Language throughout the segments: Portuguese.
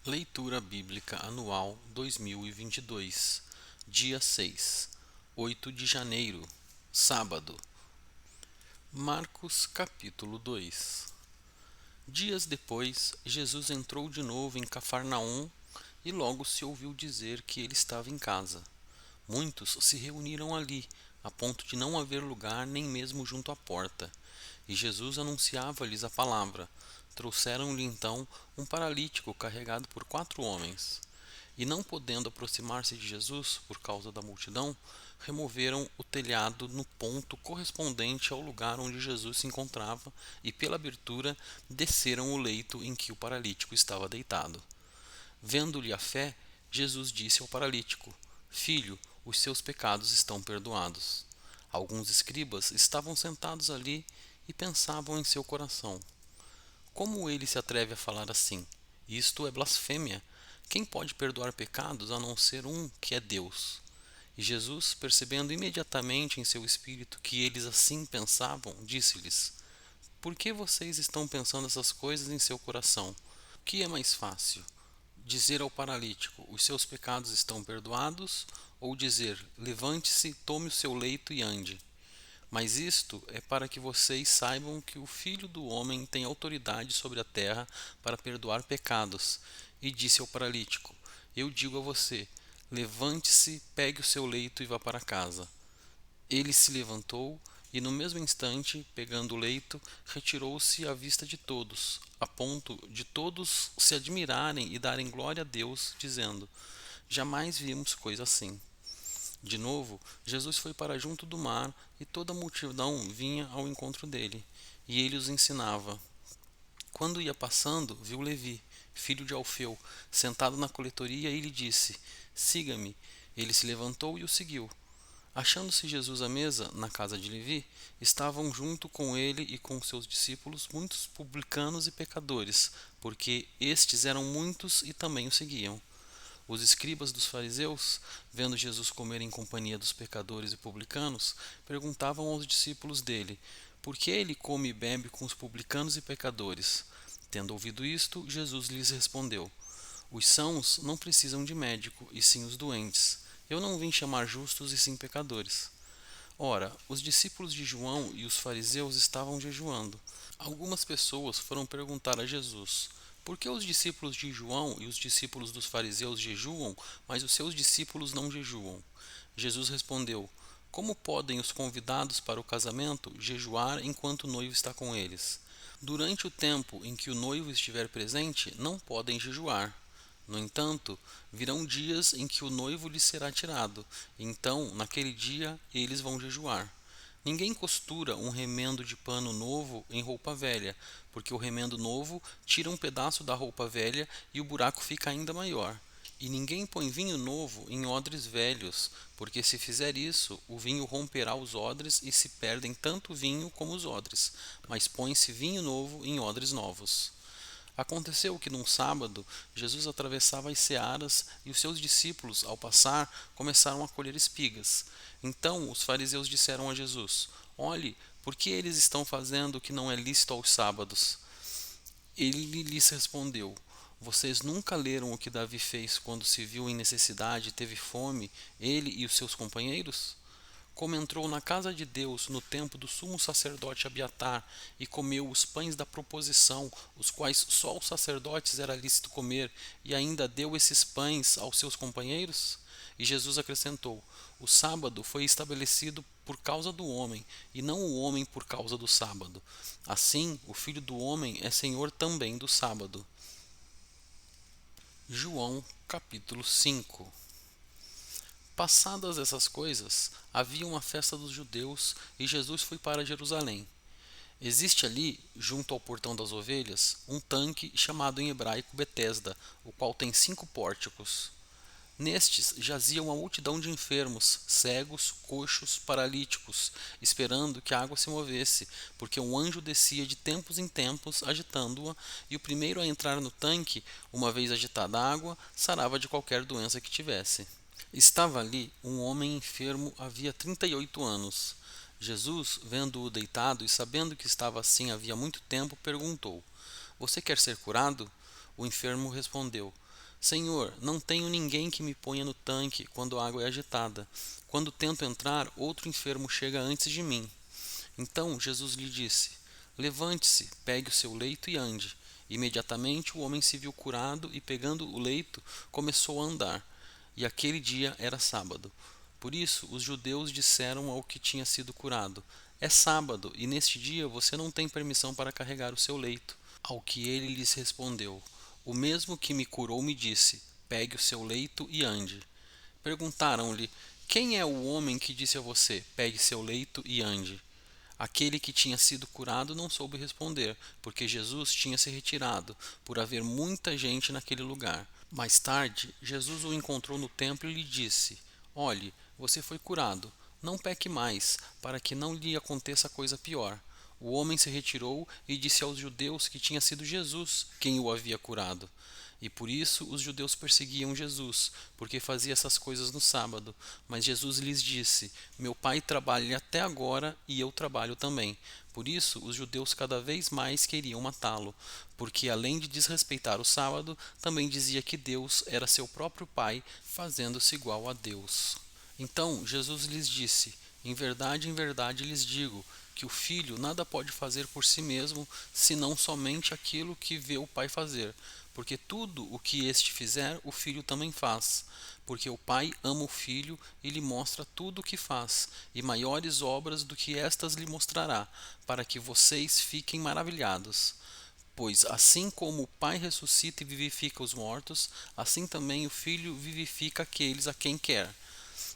Leitura Bíblica Anual 2022, dia 6, 8 de janeiro, sábado. Marcos capítulo 2. Dias depois, Jesus entrou de novo em Cafarnaum e logo se ouviu dizer que ele estava em casa. Muitos se reuniram ali, a ponto de não haver lugar nem mesmo junto à porta. E Jesus anunciava-lhes a palavra. Trouxeram-lhe então um paralítico carregado por 4 homens. E não podendo aproximar-se de Jesus por causa da multidão, removeram o telhado no ponto correspondente ao lugar onde Jesus se encontrava e, pela abertura, desceram o leito em que o paralítico estava deitado. Vendo-lhe a fé, Jesus disse ao paralítico: Filho, os seus pecados estão perdoados. Alguns escribas estavam sentados ali e pensavam em seu coração: Como ele se atreve a falar assim? Isto é blasfêmia. Quem pode perdoar pecados a não ser um que é Deus? E Jesus, percebendo imediatamente em seu espírito que eles assim pensavam, disse-lhes: Por que vocês estão pensando essas coisas em seu coração? O que é mais fácil? Dizer ao paralítico: Os seus pecados estão perdoados? Ou dizer: Levante-se, tome o seu leito e ande? Mas isto é para que vocês saibam que o Filho do Homem tem autoridade sobre a terra para perdoar pecados. E disse ao paralítico: Eu digo a você, levante-se, pegue o seu leito e vá para casa. Ele se levantou e, no mesmo instante, pegando o leito, retirou-se à vista de todos, a ponto de todos se admirarem e darem glória a Deus, dizendo: Jamais vimos coisa assim. De novo, Jesus foi para junto do mar e toda a multidão vinha ao encontro dele, e ele os ensinava. Quando ia passando, viu Levi, filho de Alfeu, sentado na coletoria e lhe disse: Siga-me. Ele se levantou e o seguiu. Achando-se Jesus à mesa, na casa de Levi, estavam junto com ele e com seus discípulos muitos publicanos e pecadores, porque estes eram muitos e também o seguiam. Os escribas dos fariseus, vendo Jesus comer em companhia dos pecadores e publicanos, perguntavam aos discípulos dele: Por que ele come e bebe com os publicanos e pecadores? Tendo ouvido isto, Jesus lhes respondeu: Os sãos não precisam de médico, e sim os doentes. Eu não vim chamar justos, e sim pecadores. Ora, os discípulos de João e os fariseus estavam jejuando. Algumas pessoas foram perguntar a Jesus: Por que os discípulos de João e os discípulos dos fariseus jejuam, mas os seus discípulos não jejuam? Jesus respondeu: Como podem os convidados para o casamento jejuar enquanto o noivo está com eles? Durante o tempo em que o noivo estiver presente, não podem jejuar. No entanto, virão dias em que o noivo lhes será tirado, então, naquele dia, eles vão jejuar. Ninguém costura um remendo de pano novo em roupa velha, porque o remendo novo tira um pedaço da roupa velha e o buraco fica ainda maior. E ninguém põe vinho novo em odres velhos, porque se fizer isso, o vinho romperá os odres e se perdem tanto o vinho como os odres, mas põe-se vinho novo em odres novos. Aconteceu que num sábado Jesus atravessava as searas e os seus discípulos, ao passar, começaram a colher espigas. Então os fariseus disseram a Jesus: Olhe, por que eles estão fazendo o que não é lícito aos sábados? Ele lhes respondeu: Vocês nunca leram o que Davi fez quando se viu em necessidade e teve fome, ele e os seus companheiros? Como entrou na casa de Deus no tempo do sumo sacerdote Abiatar e comeu os pães da proposição, os quais só os sacerdotes era lícito comer, e ainda deu esses pães aos seus companheiros? E Jesus acrescentou: O sábado foi estabelecido por causa do homem, e não o homem por causa do sábado. Assim, o Filho do homem é Senhor também do sábado. João capítulo 5. Passadas essas coisas, havia uma festa dos judeus e Jesus foi para Jerusalém. Existe ali, junto ao portão das ovelhas, um tanque chamado em hebraico Betesda, o qual tem 5 pórticos. Nestes jazia uma multidão de enfermos, cegos, coxos, paralíticos, esperando que a água se movesse, porque um anjo descia de tempos em tempos, agitando-a, e o primeiro a entrar no tanque, uma vez agitada a água, sarava de qualquer doença que tivesse. Estava ali um homem enfermo havia 38 anos. Jesus, vendo-o deitado e sabendo que estava assim havia muito tempo, perguntou: Você quer ser curado? O enfermo respondeu: Senhor, não tenho ninguém que me ponha no tanque quando a água é agitada. Quando tento entrar, outro enfermo chega antes de mim. Então Jesus lhe disse: Levante-se, pegue o seu leito e ande. Imediatamente o homem se viu curado e, pegando o leito, começou a andar. E aquele dia era sábado. Por isso os judeus disseram ao que tinha sido curado: É sábado, e neste dia você não tem permissão para carregar o seu leito. Ao que ele lhes respondeu: O mesmo que me curou me disse: Pegue o seu leito e ande. Perguntaram-lhe: Quem é o homem que disse a você: Pegue seu leito e ande? Aquele que tinha sido curado não soube responder, porque Jesus tinha se retirado, por haver muita gente naquele lugar. Mais tarde, Jesus o encontrou no templo e lhe disse: Olhe, você foi curado. Não peque mais, para que não lhe aconteça coisa pior. O homem se retirou e disse aos judeus que tinha sido Jesus quem o havia curado. E por isso os judeus perseguiam Jesus, porque fazia essas coisas no sábado. Mas Jesus lhes disse: Meu Pai trabalha até agora e eu trabalho também. Por isso os judeus cada vez mais queriam matá-lo, porque além de desrespeitar o sábado, também dizia que Deus era seu próprio Pai, fazendo-se igual a Deus. Então Jesus lhes disse: em verdade lhes digo, que o filho nada pode fazer por si mesmo, senão somente aquilo que vê o pai fazer, porque tudo o que este fizer, o filho também faz. Porque o pai ama o filho e lhe mostra tudo o que faz, e maiores obras do que estas lhe mostrará, para que vocês fiquem maravilhados. Pois assim como o Pai ressuscita e vivifica os mortos, assim também o Filho vivifica aqueles a quem quer.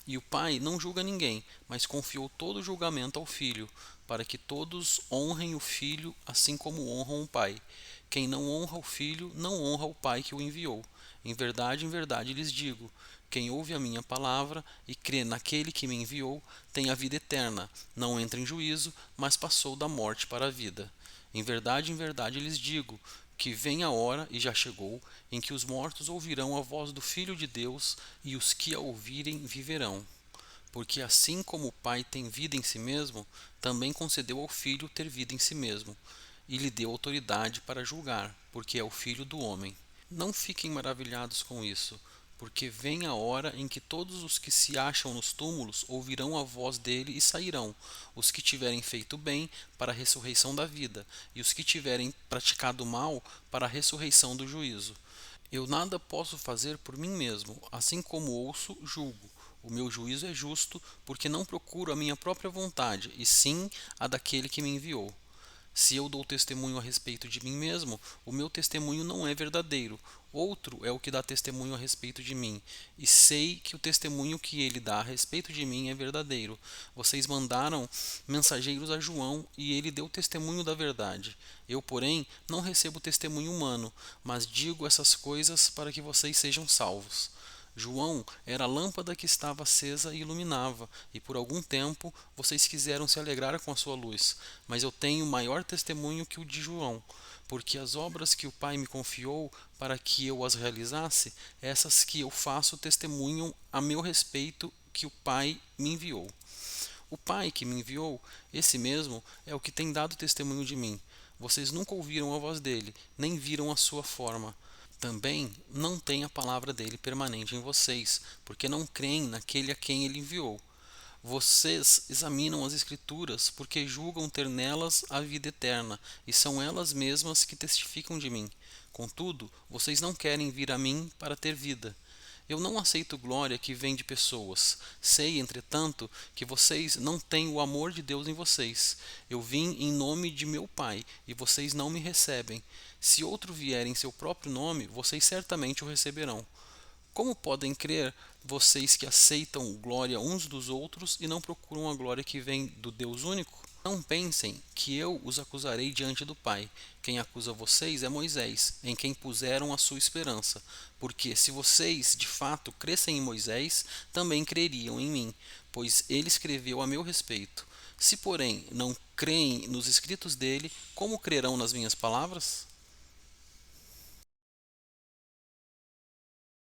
E o Pai não julga ninguém, mas confiou todo o julgamento ao Filho, para que todos honrem o Filho assim como honram o Pai. Quem não honra o Filho, não honra o Pai que o enviou. Em verdade lhes digo: quem ouve a minha palavra e crê naquele que me enviou, tem a vida eterna, não entra em juízo, mas passou da morte para a vida. Em verdade lhes digo: que vem a hora, e já chegou, em que os mortos ouvirão a voz do Filho de Deus, e os que a ouvirem viverão. Porque assim como o Pai tem vida em si mesmo, também concedeu ao Filho ter vida em si mesmo, e lhe deu autoridade para julgar, porque é o Filho do homem. Não fiquem maravilhados com isso, porque vem a hora em que todos os que se acham nos túmulos ouvirão a voz dele e sairão, os que tiverem feito bem para a ressurreição da vida, e os que tiverem praticado mal para a ressurreição do juízo. Eu nada posso fazer por mim mesmo, assim como ouço, julgo. O meu juízo é justo, porque não procuro a minha própria vontade, e sim a daquele que me enviou. Se eu dou testemunho a respeito de mim mesmo, o meu testemunho não é verdadeiro. Outro é o que dá testemunho a respeito de mim, e sei que o testemunho que ele dá a respeito de mim é verdadeiro. Vocês mandaram mensageiros a João, e ele deu testemunho da verdade. Eu, porém, não recebo testemunho humano, mas digo essas coisas para que vocês sejam salvos. João era a lâmpada que estava acesa e iluminava, e por algum tempo vocês quiseram se alegrar com a sua luz. Mas eu tenho maior testemunho que o de João, porque as obras que o Pai me confiou para que eu as realizasse, essas que eu faço testemunham a meu respeito que o Pai me enviou. O Pai que me enviou, esse mesmo, é o que tem dado testemunho de mim. Vocês nunca ouviram a voz dele, nem viram a sua forma. Também não tem a palavra dele permanente em vocês, porque não creem naquele a quem ele enviou. Vocês examinam as Escrituras, porque julgam ter nelas a vida eterna, e são elas mesmas que testificam de mim. Contudo, vocês não querem vir a mim para ter vida. Eu não aceito glória que vem de pessoas. Sei, entretanto, que vocês não têm o amor de Deus em vocês. Eu vim em nome de meu Pai, e vocês não me recebem. Se outro vier em seu próprio nome, vocês certamente o receberão. Como podem crer vocês que aceitam glória uns dos outros e não procuram a glória que vem do Deus único? Não pensem que eu os acusarei diante do Pai. Quem acusa vocês é Moisés, em quem puseram a sua esperança. Porque se vocês de fato crescem em Moisés, também creriam em mim, pois ele escreveu a meu respeito. Se, porém, não creem nos escritos dele, como crerão nas minhas palavras?